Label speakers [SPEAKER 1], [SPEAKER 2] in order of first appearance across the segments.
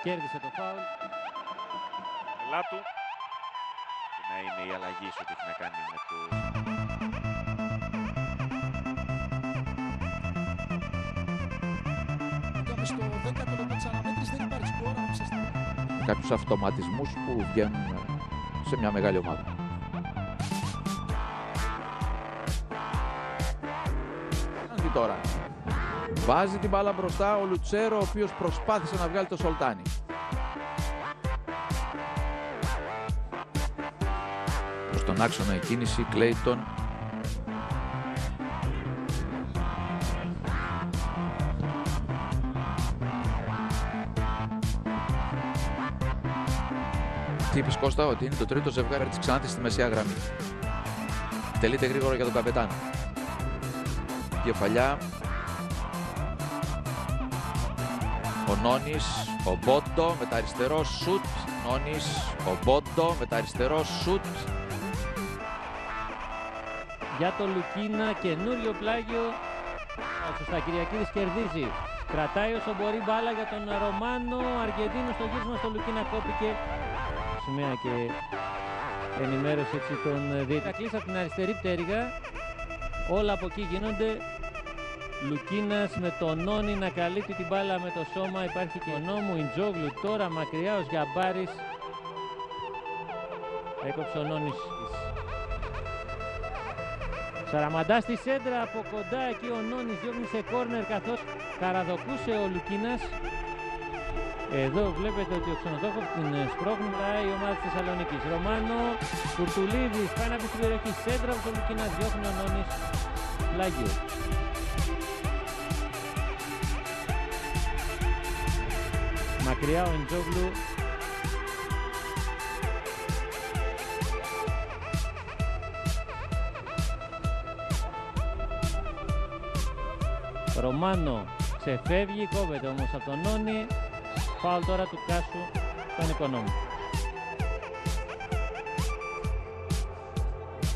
[SPEAKER 1] Κέρδισε το φάουλ.
[SPEAKER 2] Λάτου. Και να είναι η αλλαγή σε ό,τι έχει να κάνει με το...
[SPEAKER 3] Πήγαμε στο 10ο λεπτό της αναμέτρησης, δεν υπάρχει σκορ ανάμεσα στα...
[SPEAKER 4] Κάποιους αυτοματισμούς που βγαίνουν σε μια μεγάλη ομάδα. Και τώρα βάζει την μπάλα μπροστά ο Λουτσέρο, ο οποίος προσπάθησε να βγάλει το Σολτάνι. Προς τον άξονα η κίνηση, Κλέιτον. Τι είπες Κώστα, ότι είναι το τρίτο ζευγάρι της Ξάνθης στη μεσαία γραμμή. Τελείται γρήγορα για τον καπετάνο. Κεφαλιά. Ο Νόνης, ο Μπόντο με τα αριστερό σουτ. Νόνης, ο Μπόντο με τα αριστερό σουτ.
[SPEAKER 1] Για τον Λουκίνα, καινούριο πλάγιο. Σωστά, Κυριακίδης κερδίζει. Κρατάει όσο μπορεί μπάλα για τον Ρωμάνο. Αργεντίνο στο γύρισμα στο Λουκίνα κόπηκε. Σημαία και ενημέρωση έτσι τον διαιτητή. Κλείσει από την αριστερή πτέρυγα. Όλα από εκεί γίνονται. Λουκίνας με τον Νόνι να καλύπτει την μπάλα με το σώμα. Υπάρχει και ο Νόμου, Ιντζόγλου τώρα μακριά ο Γιαμπάρης. Έκοψε ο Νόνις. Σαραμαντά στη σέντρα από κοντά, εκεί ο Νόνις διώχνει σε κόρνερ καθώς καραδοκούσε ο Λουκίνας. Εδώ βλέπετε ότι ο Ξενοδόχος την σπρώχνει η ομάδα της Θεσσαλονίκης. Ρωμάνο, Κουρτουλίδης, πάει να πει στην περιοχή, σέντρα από τον Λουκίνα, διώχνει ο Νόνις, πλάγιο. Μακριά ο Εντζόγλου. Ρωμάνο ξεφεύγει, κόβεται όμως από τον Νόνι. Φάουλ τώρα του Κάσου, τον Οικονόμου.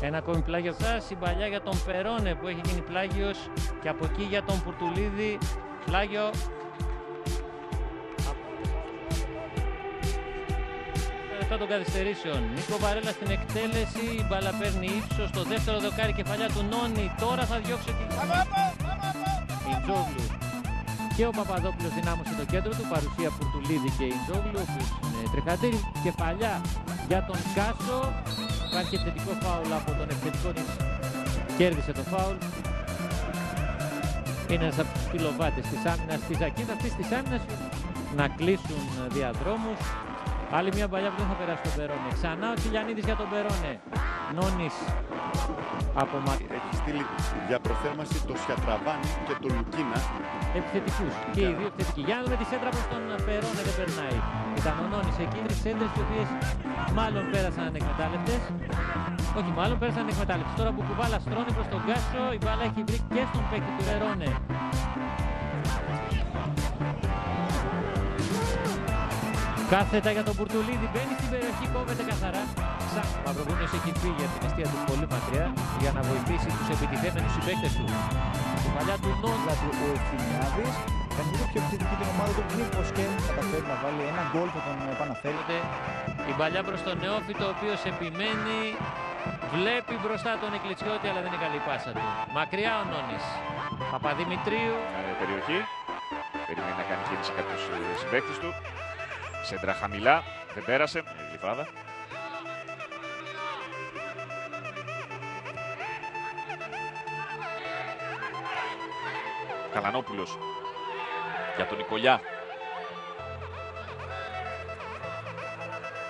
[SPEAKER 1] Ένα ακόμη πλάγιο σας, η παλιά για τον Περόνε που έχει γίνει πλάγιος και από εκεί για τον Πουρτουλίδη, πλάγιο. Μετά των καθυστερήσεων, Νίκο Βαρέλα στην εκτέλεση, η μπάλα παίρνει ύψος στο δεύτερο δοκάρι, κεφαλιά του Νόνι, τώρα θα διώξει την... Ιντζόγλου. Και ο Παπαδόπουλος δυνάμωσε το κέντρο του, παρουσία Πουρτουλίδη και Ιντζόγλου, ο οποίος είναι τρεχατήρι. Κεφαλιά για τον Κάσο, υπάρχει επιθετικό φάουλ από τον επιθετικό της, κέρδισε το φάουλ. Είναι ένας από τους πυλοβάτες της άμυνας της Ακίνας, αυτής της άμυνας να κλείσουν διαδρόμους. Άλλη μια παλιά που δεν θα περάσει τον Περόνε. Ξανά ο Τσιλιανίδης για τον Περόνε. Νόνις από
[SPEAKER 5] Έχει στείλει για προθέρμανση το Σιατραβάνη και το Λουκίνα.
[SPEAKER 1] Επιθετικούς. Και οι δύο επιθετικοί. Για να δούμε τη σέντρα προς τον Περόνε, δεν περνάει. Ήταν ο Νόνις εκεί. Τρεις σέντρες οι οποίες μάλλον πέρασαν ανεκμετάλλευτες. Όχι, μάλλον πέρασαν ανεκμετάλλευτες. Τώρα που κουβάλα στρώνει προς τον Κάσο, η μπάλα έχει βρει και στον παίκτη του Περόνε. Κάθετα για τον Πουρτουλίδη, μπαίνει στην περιοχή, κόβεται καθαρά. Μαυροβούνιος έχει φύγει από την αιστεία του πολύ μακριά για να βοηθήσει τους επιτυχημένους συμπαίκτες του. Η παλιά του Νόντα του ο Ευθυμιάδης κάνει λίγο πιο επιθετική την ομάδα του, μήπως και καταφέρει να βάλει ένα γκολ που τον επαναφέρει. Η παλιά προς τον Νεόφυτο, ο οποίος επιμένει, βλέπει μπροστά τον Εκλιτσιώτη, αλλά δεν είναι καλή πάσα του. Μακριά ο Νόνης. Παπαδημητρίου.
[SPEAKER 2] Περιοχή. Περιμένει να κάνει κίνηση κάποιους συμπαίκτες του. Σέντρα χαμηλά, δεν πέρασε, γλυφάδα. Καλανόπουλος για τον Νικολιά.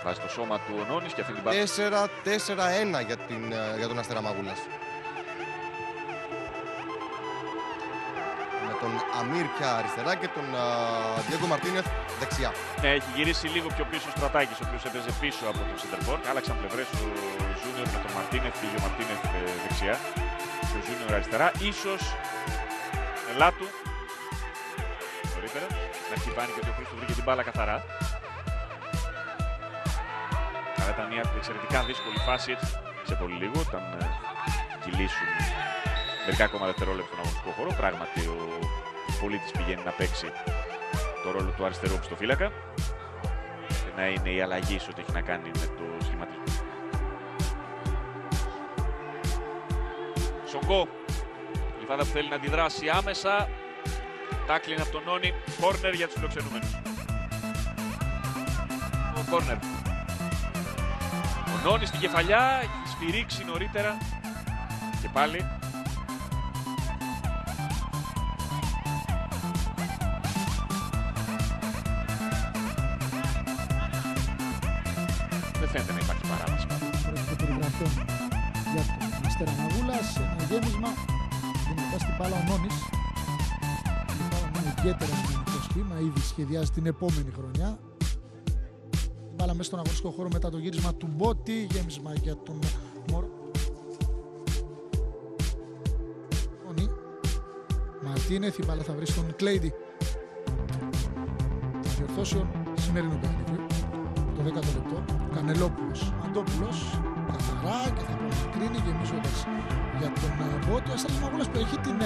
[SPEAKER 2] Βάζει το σώμα του ο Νόνης και αυτή την πάρα.
[SPEAKER 6] 4-4-1 για τον Αστέρα Μαγούλας. Με τον Αμίρ πια αριστερά και τον Διέγκο Μαρτίνεθ δεξιά.
[SPEAKER 2] Ναι, έχει γυρίσει λίγο πιο πίσω ο Στρατάκης, ο οποίος έπαιζε πίσω από τον Σεντερφόρ. Άλλαξαν πλευρές ο Ζούνιορ με τον Μαρτίνεθ, πήγε ο Μαρτίνεθ δεξιά και ο Ζούνιορ αριστερά. Ίσως Λάτου νωρίτερα να χτυπάνει και ότι ο Χρήστος βρήκε την μπάλα καθαρά. Αλλά ήταν μια εξαιρετικά δύσκολη φάση σε πολύ λίγο, όταν κυλήσουν μερικά ακόμα δευτερόλεπτα στον αγωνιστικό χώρο. Πράγματι ο πολίτης πηγαίνει να παίξει το ρόλο του αριστερού οπισθοφύλακα και να είναι η αλλαγή σε ό,τι έχει να κάνει με το σχηματισμό. Σογκό, η Λιβάδα που θέλει να αντιδράσει άμεσα. Τάκλιν από τον Νόνι, κόρνερ για τους φιλοξενούμενους. Ο κόρνερ. Ο Νόνι στην κεφαλιά, έχει σφυρίξει νωρίτερα και πάλι. Δεν φαίνεται να υπάρχει παράβαση.
[SPEAKER 3] Πρόκειται περιγραφών για τον Αστέρα Μαγούλας. Ένα γέμισμα. Δυνατά στην μπάλα ο Νόνης. Η μπάλα είναι ιδιαίτερα δυναμικό σχήμα. Ήδη σχεδιάζει την επόμενη χρονιά. Την μπάλα μέσα στον αγωνιστικό χώρο μετά το γύρισμα του Μπότη. Γέμισμα για τον Μωρό. Μαρτίνεθ, η μπάλα θα βρει στον Κλέιντι. Διορθώσεων σημερινού παιχνιδιού. Το 10ο λεπτό. Κανελόπουλος, Αντόπουλος, καθαρά και θα προκρίνει γεμίζοντας για τον Μπότη. Ο Αστέρας Μαγούλας που έχει την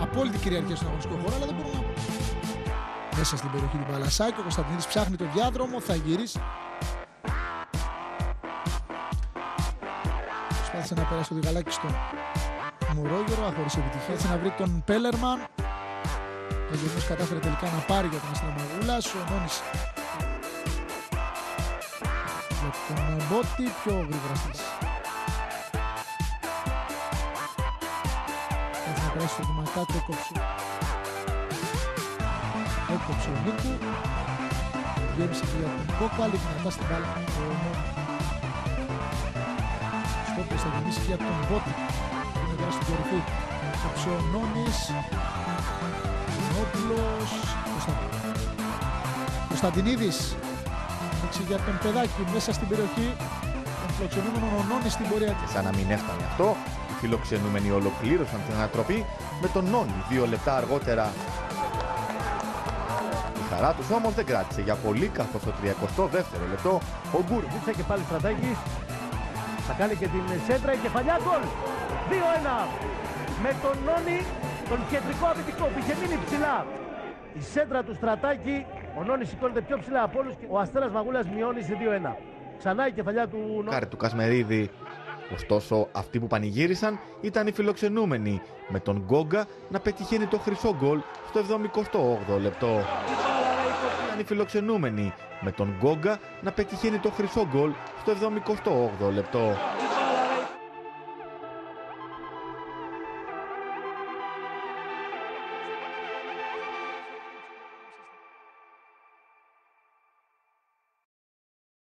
[SPEAKER 3] απόλυτη κυριαρχία στον αγωνιστικό χώρο, αλλά δεν μπορούμε να... Μέσα στην περιοχή του Παλασάκη, ο Κωνσταντινίδης ψάχνει το διάδρομο, θα γυρίσει. Προσπάθησε να περάσει το διγαλάκι στον Μωρόγερο, χωρίς επιτυχία. Έτσι να βρει τον Πέλερμαν. Ο Γερμός κατάφερε τελικά να πάρει για τον Αστέρα Μαγούλας. Ο Νόνης για τον Μπότη, πιο γρήγορα στήση. Έτσι να περάσει το Δημακάτο, έκοψε ο Νίκου. Γέμισε και για τον Κόκαλη, δυνατά στην μπάλα. Στόπες θα γεμίσει και για τον Μπότη. Είναι τώρα στην κορυφή. Έκοψε ο Νόνης. Νόπουλος. Κωνσταντινίδης. Ανοίξει για τον Παιδάκι μέσα στην περιοχή. Τον φιλοξενούμενο ο Νόνης στην πορεία της.
[SPEAKER 7] Σαν να μην έφτανε αυτό, οι φιλοξενούμενοι ολοκλήρωσαν την ανατροπή με τον Νόνη 2 λεπτά αργότερα. Η χαρά τους όμως δεν κράτησε για πολύ, καθώς το 32ο λεπτό ο Γκούρου.
[SPEAKER 8] Δείξε και πάλι Στρατάκης. Θα κάνει και την σέντρα, η κεφαλιά γκολ. 2-1 με τον Νόνη, τον κεντρικό αμυντικό που είχε μείνει ψηλά. Η σέντρα του Στρατάκη, ο Νόνης σηκώνεται πιο ψηλά από όλους και ο Αστέρας Μαγούλας μειώνει σε 2-1. Ξανά η κεφαλιά του Νόνη.
[SPEAKER 7] Κάρι του Κασμερίδη. Ωστόσο, αυτοί που πανηγύρισαν ήταν οι φιλοξενούμενοι, με τον Γκόγκα να πετυχαίνει το χρυσό γκολ στο 78ο λεπτό. Ήταν οι φιλοξενούμενοι, με τον Γκόγκα να πετυχαίνει το χρυσό γκολ στο 78ο λεπτό.